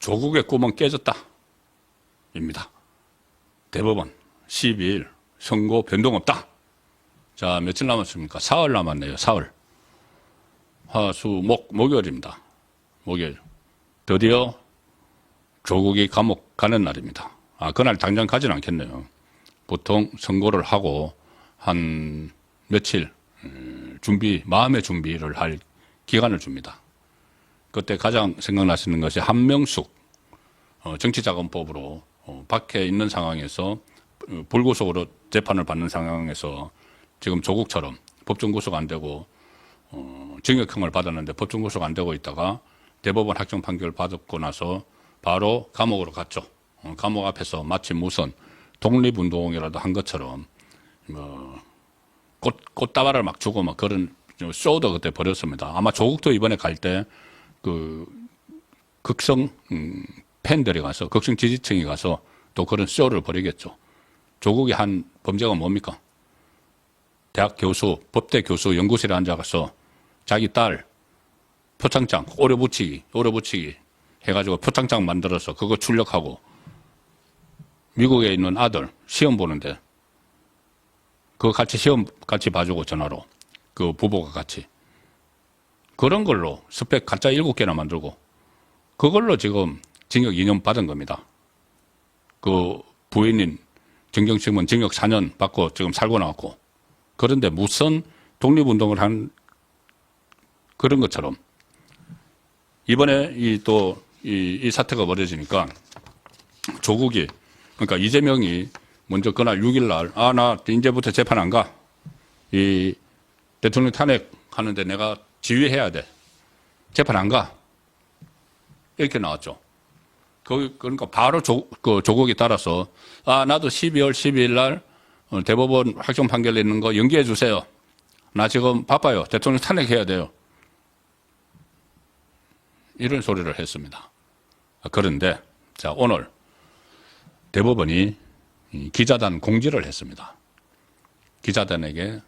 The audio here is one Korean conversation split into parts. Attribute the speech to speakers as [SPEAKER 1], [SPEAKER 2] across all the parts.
[SPEAKER 1] 조국의 꿈은 깨졌다. 입니다. 대법원 12일 선고 변동 없다. 자, 며칠 남았습니까? 사흘 남았네요. 사흘. 화, 수, 목요일입니다. 목요일. 드디어 조국이 감옥 가는 날입니다. 그날 당장 가지는 않겠네요. 보통 선고를 하고 한 며칠 마음의 준비를 할 기간을 줍니다. 그때 가장 생각나시는 것이 한명숙 정치자금법으로 밖에 있는 상황에서 불구속으로 재판을 받는 상황에서 지금 조국처럼 법정 구속 안 되고 징역형을 받았는데 법정 구속 안 되고 있다가 대법원 확정 판결 받고 나서 바로 감옥으로 갔죠. 감옥 앞에서 마치 무슨 독립운동이라도 한 것처럼 꽃다발을 막 주고 막 그런 쇼도 그때 벌였습니다. 아마 조국도 이번에 갈 때 극성 팬들이 가서 극성 지지층이 가서 또 그런 쇼를 벌이겠죠. 조국이 한 범죄가 뭡니까? 대학 교수, 법대 교수 연구실에 앉아가서 자기 딸 표창장 오래 붙이기 해가지고 표창장 만들어서 그거 출력하고 미국에 있는 아들 시험 보는데 그거 같이 시험 같이 봐주고 전화로 그 부부가 같이 그런 걸로 스펙 가짜 7개나 만들고 그걸로 지금 징역 2년 받은 겁니다. 그 부인인 정경심은 징역 4년 받고 지금 살고 나왔고 그런데 무슨 독립운동을 한 그런 것처럼 이번에 이 사태가 벌어지니까 조국이 그러니까 이재명이 먼저 그날 6일 날 나 이제부터 재판 안 가. 이 대통령 탄핵하는데 내가 지휘해야 돼. 재판 안 가. 이렇게 나왔죠. 그러니까 바로 조국이 따라서 나도 12월 12일 날 대법원 확정 판결 내는 거 연기해 주세요. 나 지금 바빠요. 대통령 탄핵해야 돼요. 이런 소리를 했습니다. 그런데 자 오늘 대법원이 기자단 공지를 했습니다. 기자단에게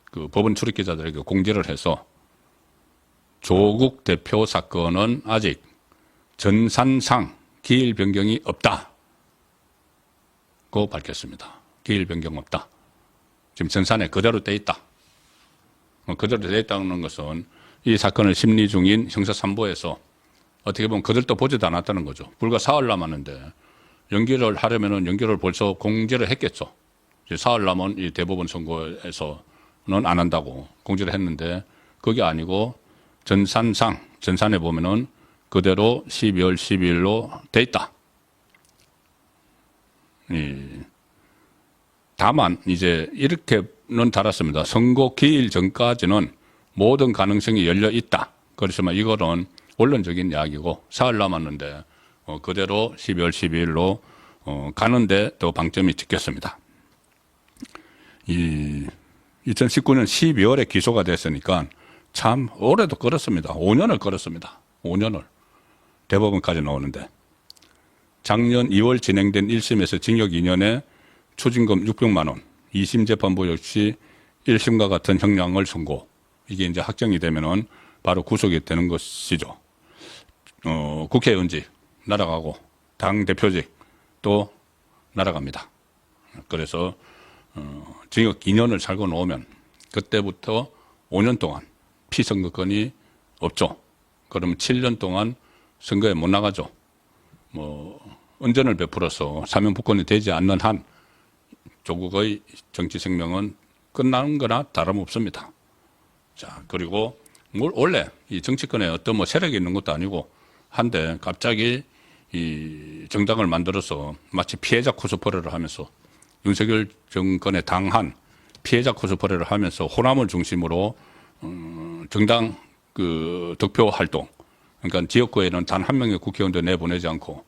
[SPEAKER 1] 그 법원 출입 기자들에게 공지를 해서 조국 대표 사건은 아직 전산상 기일 변경이 없다고 밝혔습니다. 기일 변경 없다. 지금 전산에 그대로 돼 있다. 그대로 돼 있다는 것은 이 사건을 심리 중인 형사 3부에서 어떻게 보면 그들도 보지도 않았다는 거죠. 불과 사흘 남았는데 연기를 하려면은 연기를 벌써 공지를 했겠죠. 사흘 남은 이 대법원 선고에서는 안 한다고 공지를 했는데 그게 아니고 전산에 보면은 그대로 12월 12일로 돼 있다. 다만 이제 이렇게는 달았습니다. 선고 기일 전까지는 모든 가능성이 열려 있다. 그렇지만 이거는 원론적인 이야기고 사흘 남았는데 그대로 12월 12일로 가는데 또 방점이 찍혔습니다. 2019년 12월에 기소가 됐으니까 참 오래도 끌었습니다. 5년을 끌었습니다. 5년을. 대법원까지 나오는데 작년 2월 진행된 1심에서 징역 2년에 추징금 600만 원, 2심 재판부 역시 1심과 같은 형량을 선고. 이게 이제 확정이 되면은 바로 구속이 되는 것이죠. 국회의원직 날아가고 당 대표직 또 날아갑니다. 그래서 징역 2년을 살고 나오면 그때부터 5년 동안 피선거권이 없죠. 그러면 7년 동안 선거에 못 나가죠. 은전을 베풀어서 사면복권이 되지 않는 한 조국의 정치 생명은 끝나는 거나 다름없습니다. 자, 그리고 원래 이 정치권에 어떤 세력이 있는 것도 아니고 한데 갑자기 이 정당을 만들어서 마치 피해자 코스프레를 하면서 윤석열 정권에 당한 피해자 코스프레를 하면서 호남을 중심으로 정당 그 득표 활동 그러니까 지역구에는 단 한 명의 국회의원도 내보내지 않고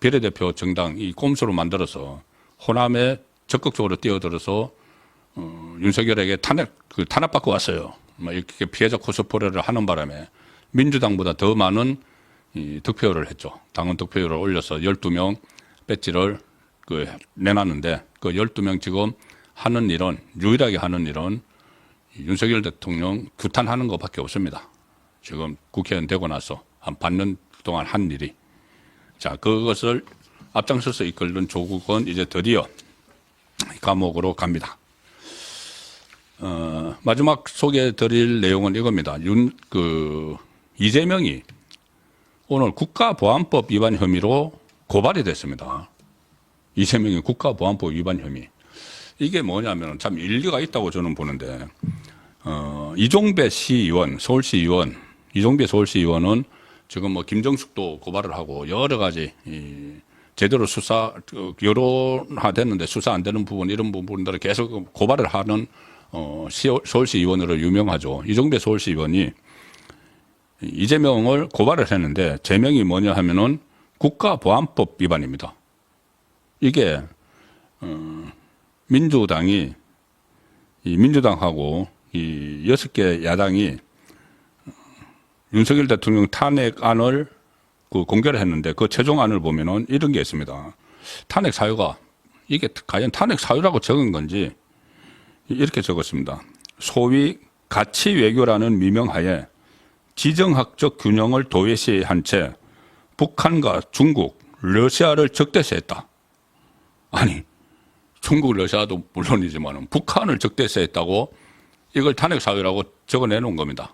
[SPEAKER 1] 비례대표 정당 이 꼼수로 만들어서 호남에 적극적으로 뛰어들어서 윤석열에게 탄압받고 왔어요. 이렇게 피해자 코스프레를 하는 바람에 민주당보다 더 많은 이 득표율을 했죠. 당원 득표율을 올려서 12명 배지를 내놨는데 그 12명 지금 하는 일은 유일하게 하는 일은 윤석열 대통령 규탄하는 것밖에 없습니다. 지금 국회의원 되고 나서 한 반년 동안 한 일이. 자, 그것을 앞장서서 이끌던 조국은 이제 드디어 감옥으로 갑니다. 마지막 소개해 드릴 내용은 이겁니다. 이재명이 오늘 국가보안법 위반 혐의로 고발이 됐습니다. 이재명이 국가보안법 위반 혐의. 이게 뭐냐면 참 일리가 있다고 저는 보는데, 이종배 시의원, 서울시의원, 이종배 서울시의원은 지금 뭐 김정숙도 고발을 하고 여러 가지 제대로 여론화됐는데 수사 안 되는 부분, 이런 부분들을 계속 고발을 하는 서울시 의원으로 유명하죠. 이종배 서울시 의원이 이재명을 고발을 했는데 제명이 뭐냐 하면은 국가보안법 위반입니다. 이게 민주당이 민주당하고 이 6개 야당이 윤석열 대통령 탄핵안을 공개를 했는데 그 최종안을 보면은 이런 게 있습니다. 탄핵 사유가 이게 과연 탄핵 사유라고 적은 건지 이렇게 적었습니다. 소위 가치 외교라는 미명하에 지정학적 균형을 도외시한 채 북한과 중국, 러시아를 적대시했다. 아니, 중국, 러시아도 물론이지만 북한을 적대시했다고 이걸 탄핵 사유라고 적어내놓은 겁니다.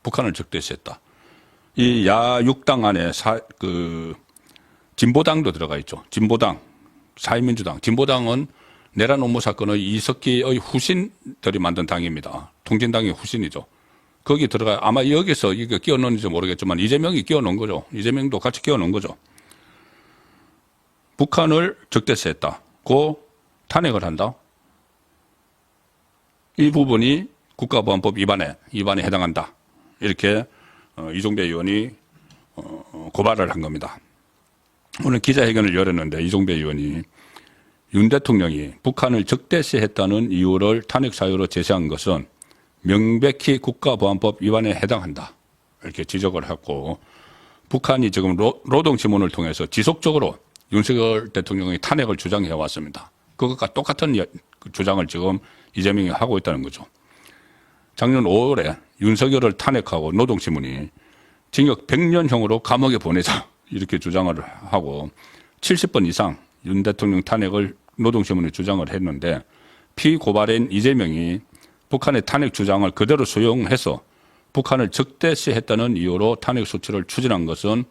[SPEAKER 1] 북한을 적대시했다. 이 야6당 안에 진보당도 들어가 있죠. 진보당, 사회민주당. 진보당은 내란 음모 사건의 이석기의 후신들이 만든 당입니다. 통진당의 후신이죠. 거기 들어가 아마 여기서 이거 끼워 넣는지 모르겠지만 이재명이 끼워 넣은 거죠. 이재명도 같이 끼워 넣은 거죠. 북한을 적대시했다고 탄핵을 한다. 이 부분이 국가보안법 위반에 해당한다. 이렇게 이종배 의원이 고발을 한 겁니다. 오늘 기자회견을 열었는데 이종배 의원이 윤 대통령이 북한을 적대시했다는 이유를 탄핵 사유로 제시한 것은 명백히 국가보안법 위반에 해당한다. 이렇게 지적을 했고, 북한이 지금 노동신문을 통해서 지속적으로 윤석열 대통령의 탄핵을 주장해 왔습니다. 그것과 똑같은 주장을 지금 이재명이 하고 있다는 거죠. 작년 5월에 윤석열을 탄핵하고 노동신문이 징역 100년형으로 감옥에 보내자 이렇게 주장을 하고 70번 이상 윤 대통령 탄핵을 노동신문이 주장을 했는데 피고발인 이재명이 북한의 탄핵 주장을 그대로 수용해서 북한을 적대시했다는 이유로 탄핵 수치를 추진한 것은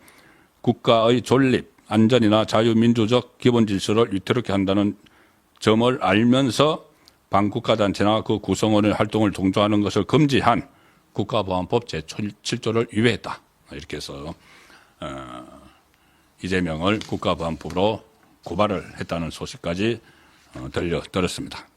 [SPEAKER 1] 국가의 존립, 안전이나 자유민주적 기본 질서를 위태롭게 한다는 점을 알면서 반국가단체나 그 구성원의 활동을 동조하는 것을 금지한 국가보안법 제7조를 위배했다. 이렇게 해서 이재명을 국가보안법으로 고발을 했다는 소식까지 들었습니다.